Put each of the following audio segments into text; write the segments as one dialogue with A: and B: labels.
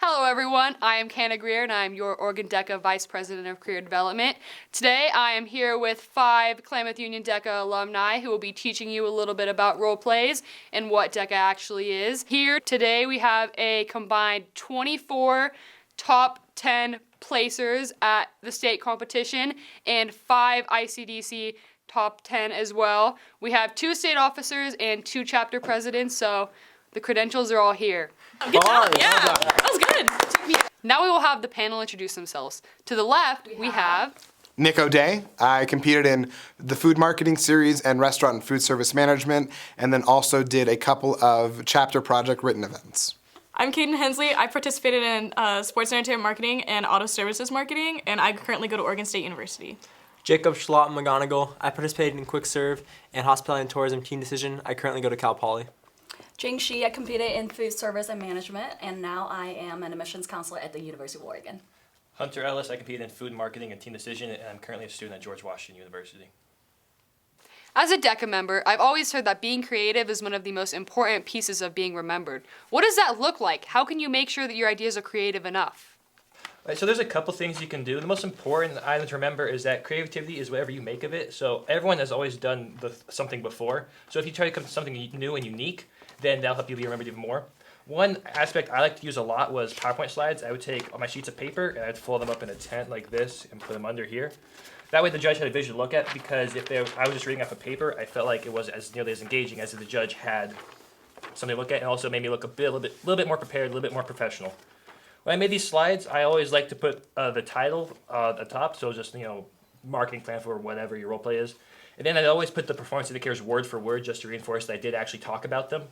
A: Hello everyone, I am Canna Greer and I am your Oregon DECA Vice President of Career Development. Today I am here with 5 Klamath Union DECA alumni who will be teaching you a little bit about role plays and what DECA actually is. Here today we have a combined 24 top 10 placers at the state competition and 5 ICDC top 10 as well. We have 2 state officers and 2 chapter presidents, so the credentials are all here.
B: Good job, yeah, that was good.
A: Now we will have the panel introduce themselves. To the left, we have
C: Nick O'Day. I competed in the food marketing series and restaurant and food service management, and then also did a couple of chapter project written events.
B: I'm Kaden Hensley. I participated in sports and entertainment marketing and auto services marketing, and I currently go to Oregon State University.
D: Jacob Schlott McGonigal. I participated in quick serve and hospitality and tourism team decision. I currently go to Cal Poly.
E: Jing Shi, I competed in food service and management, and now I am an admissions counselor at the University of Oregon.
F: Hunter Ellis, I competed in food marketing and team decision, and I'm currently a student at George Washington University.
A: As a DECA member, I've always heard that being creative is one of the most important pieces of being remembered. What does that look like? How can you make sure that your ideas are creative enough?
F: Right, so there's a couple things you can do. The most important item to remember is that creativity is whatever you make of it. So everyone has always done something before. So if you try to come to something new and unique, then that'll help you be remembered even more. One aspect I like to use a lot was PowerPoint slides. I would take all my sheets of paper and I'd fold them up in a tent like this and put them under here. That way the judge had a visual look at, because if I was just reading off of paper, I felt like it wasn't as nearly as engaging as if the judge had something to look at, and also made me look a little bit more prepared, a little bit more professional. When I made these slides, I always like to put the title at the top, so just, marketing plan for whatever your role play is. And then I'd always put the performance indicators word for word just to reinforce that I did actually talk about them.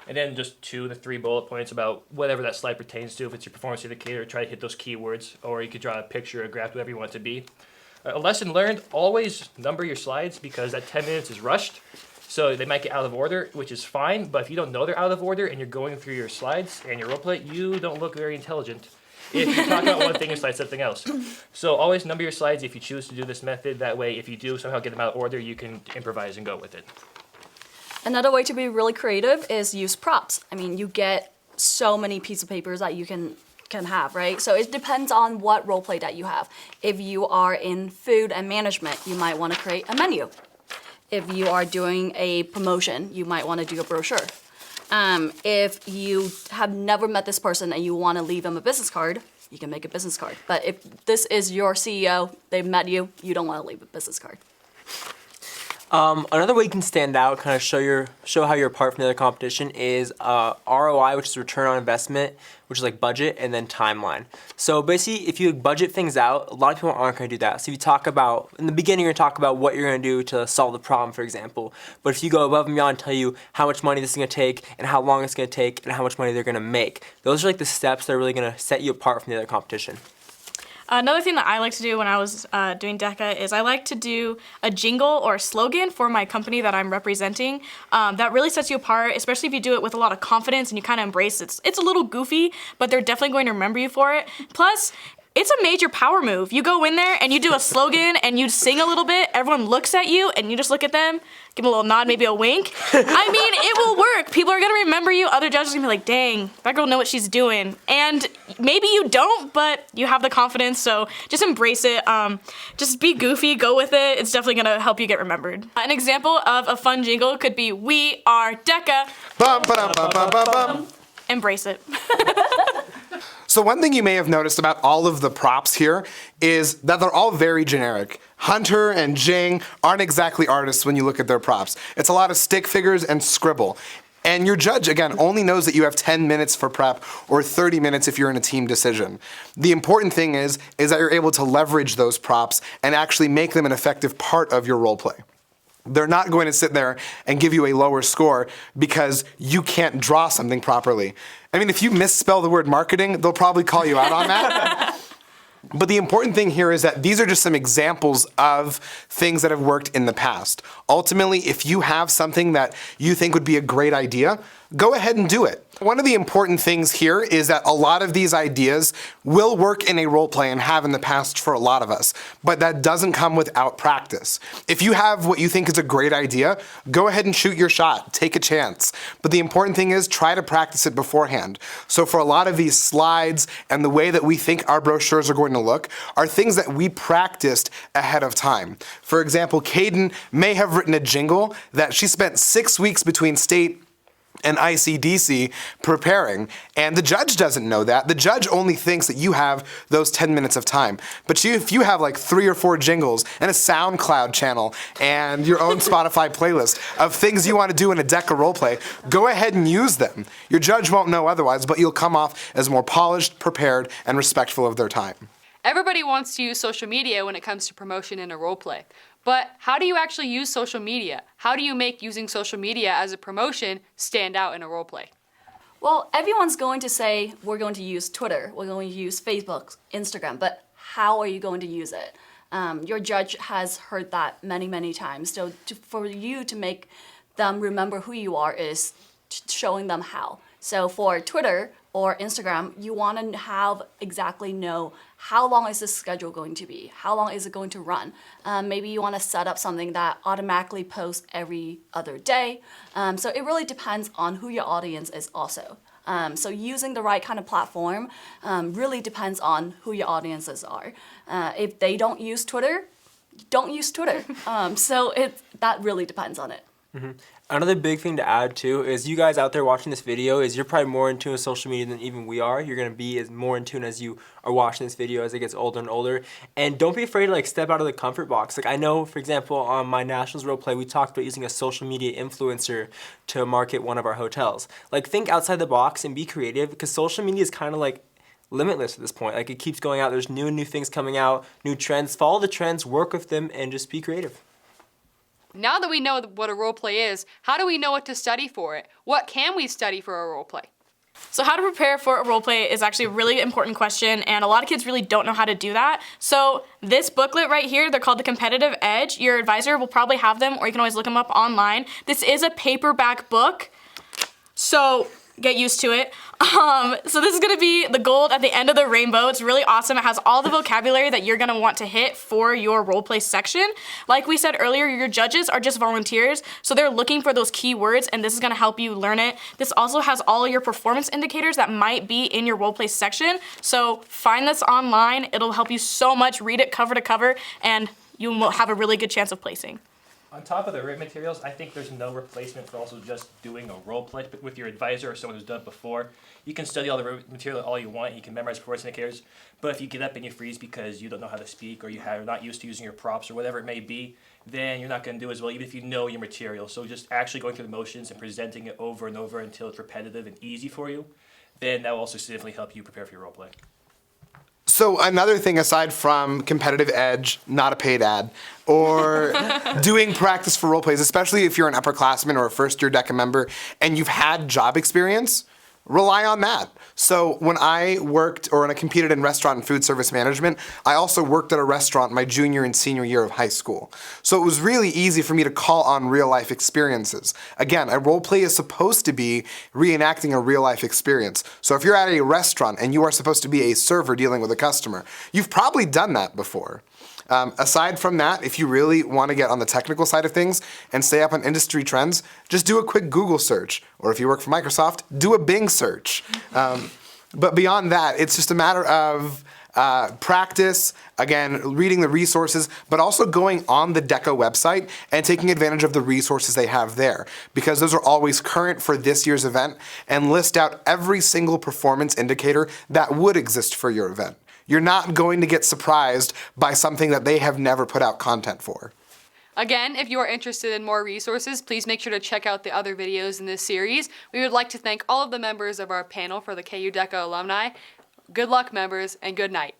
F: And then just 2 to 3 bullet points about whatever that slide pertains to. If it's your performance indicator, try to hit those keywords, or you could draw a picture, a graph, whatever you want it to be. A lesson learned, always number your slides, because that 10 minutes is rushed. So they might get out of order, which is fine, but if you don't know they're out of order and you're going through your slides and your role play, you don't look very intelligent if you talk about one thing and slide something else. So always number your slides if you choose to do this method. That way, if you do somehow get them out of order, you can improvise and go with it.
E: Another way to be really creative is use props. I mean, you get so many pieces of papers that you can have, right? So it depends on what role play that you have. If you are in food and management, you might want to create a menu. If you are doing a promotion, you might want to do a brochure. If you have never met this person and you want to leave them a business card, you can make a business card. But if this is your CEO, they've met you, you don't want to leave a business card.
D: Another way you can stand out, kind of show how you're apart from the other competition, is ROI, which is return on investment, which is like budget, and then timeline. So basically, if you budget things out, a lot of people aren't going to do that. So if you talk about, in the beginning, you're going to talk about what you're going to do to solve the problem, for example. But if you go above and beyond and tell you how much money this is going to take, and how long it's going to take, and how much money they're going to make, those are like the steps that are really going to set you apart from the other competition.
B: Another thing that I like to do when I was doing DECA is I like to do a jingle or a slogan for my company that I'm representing that really sets you apart, especially if you do it with a lot of confidence and you kind of embrace it. It's a little goofy, but they're definitely going to remember you for it. Plus, it's a major power move. You go in there and you do a slogan and you sing a little bit, everyone looks at you and you just look at them, give them a little nod, maybe a wink. I mean, it will work. People are gonna remember you. Other judges are gonna be like, dang, that girl knows what she's doing. And maybe you don't, but you have the confidence, so just embrace it. Just be goofy, go with it. It's definitely gonna help you get remembered. An example of a fun jingle could be, "We are DECA."
C: Bum, ba-dum, bum, bum, bum, bum.
B: Embrace it.
C: So one thing you may have noticed about all of the props here is that they're all very generic. Hunter and Jing aren't exactly artists when you look at their props. It's a lot of stick figures and scribble. And your judge, again, only knows that you have 10 minutes for prep or 30 minutes if you're in a team decision. The important thing is that you're able to leverage those props and actually make them an effective part of your role play. They're not going to sit there and give you a lower score because you can't draw something properly. I mean, if you misspell the word marketing, they'll probably call you out on that. But the important thing here is that these are just some examples of things that have worked in the past. Ultimately, if you have something that you think would be a great idea, go ahead and do it. One of the important things here is that a lot of these ideas will work in a role play and have in the past for a lot of us, but that doesn't come without practice. If you have what you think is a great idea, go ahead and shoot your shot, take a chance. But the important thing is try to practice it beforehand. So for a lot of these slides and the way that we think our brochures are going to look are things that we practiced ahead of time. For example, Caden may have written a jingle that she spent 6 weeks between state and ICDC preparing, and the judge doesn't know that. The judge only thinks that you have those 10 minutes of time. But if you have like 3 or 4 jingles and a SoundCloud channel and your own Spotify playlist of things you want to do in a DECA roleplay, go ahead and use them. Your judge won't know otherwise, but you'll come off as more polished, prepared, and respectful of their time.
A: Everybody wants to use social media when it comes to promotion in a role play. But how do you actually use social media? How do you make using social media as a promotion stand out in a role play?
E: Well, everyone's going to say, we're going to use Twitter, we're going to use Facebook, Instagram, but how are you going to use it? Your judge has heard that many, many times. So for you to make them remember who you are is showing them how. So for Twitter or Instagram, you want to exactly know how long is this schedule going to be? How long is it going to run? Maybe you want to set up something that automatically posts every other day. So it really depends on who your audience is also. So using the right kind of platform really depends on who your audiences are. If they don't use Twitter, don't use Twitter. So that really depends on it.
D: Mm-hmm. Another big thing to add too is you guys out there watching this video is you're probably more in tune with social media than even we are. You're going to be as more in tune as you are watching this video as it gets older and older. And don't be afraid to like step out of the comfort box. Like I know, for example, on my Nationals role play, we talked about using a social media influencer to market one of our hotels. Like think outside the box and be creative because social media is kind of like limitless at this point. Like it keeps going out. There's new things coming out, new trends. Follow the trends, work with them, and just be creative.
A: Now that we know what a role play is, how do we know what to study for it? What can we study for a role play?
B: So how to prepare for a role play is actually a really important question, and a lot of kids really don't know how to do that. So this booklet right here, they're called The Competitive Edge. Your advisor will probably have them, or you can always look them up online. This is a paperback book, so get used to it. So this is gonna be the gold at the end of the rainbow. It's really awesome. It has all the vocabulary that you're gonna want to hit for your role play section. Like we said earlier, your judges are just volunteers, so they're looking for those key words, and this is gonna help you learn it. This also has all your performance indicators that might be in your role play section. So find this online. It'll help you so much. Read it cover to cover, and you will have a really good chance of placing.
F: On top of the written materials, I think there's no replacement for also just doing a role play with your advisor or someone who's done it before. You can study all the written material all you want, you can memorize performance indicators, but if you get up and you freeze because you don't know how to speak or you're not used to using your props or whatever it may be, then you're not going to do as well even if you know your material. So just actually going through the motions and presenting it over and over until it's repetitive and easy for you, then that will also significantly help you prepare for your role play.
C: So another thing aside from Competitive Edge, not a paid ad, or doing practice for role plays, especially if you're an upperclassman or a first-year DECA member and you've had job experience, rely on that. So when I worked or when I competed in restaurant and food service management, I also worked at a restaurant my junior and senior year of high school. So it was really easy for me to call on real life experiences. Again, a role play is supposed to be reenacting a real life experience. So if you're at a restaurant and you are supposed to be a server dealing with a customer, you've probably done that before. Aside from that, if you really want to get on the technical side of things and stay up on industry trends, just do a quick Google search. Or if you work for Microsoft, do a Bing search. But beyond that, it's just a matter of practice, again, reading the resources, but also going on the DECA website and taking advantage of the resources they have there, because those are always current for this year's event and list out every single performance indicator that would exist for your event. You're not going to get surprised by something that they have never put out content for.
A: Again, if you are interested in more resources, please make sure to check out the other videos in this series. We would like to thank all of the members of our panel for the KU DECA alumni. Good luck, members, and good night.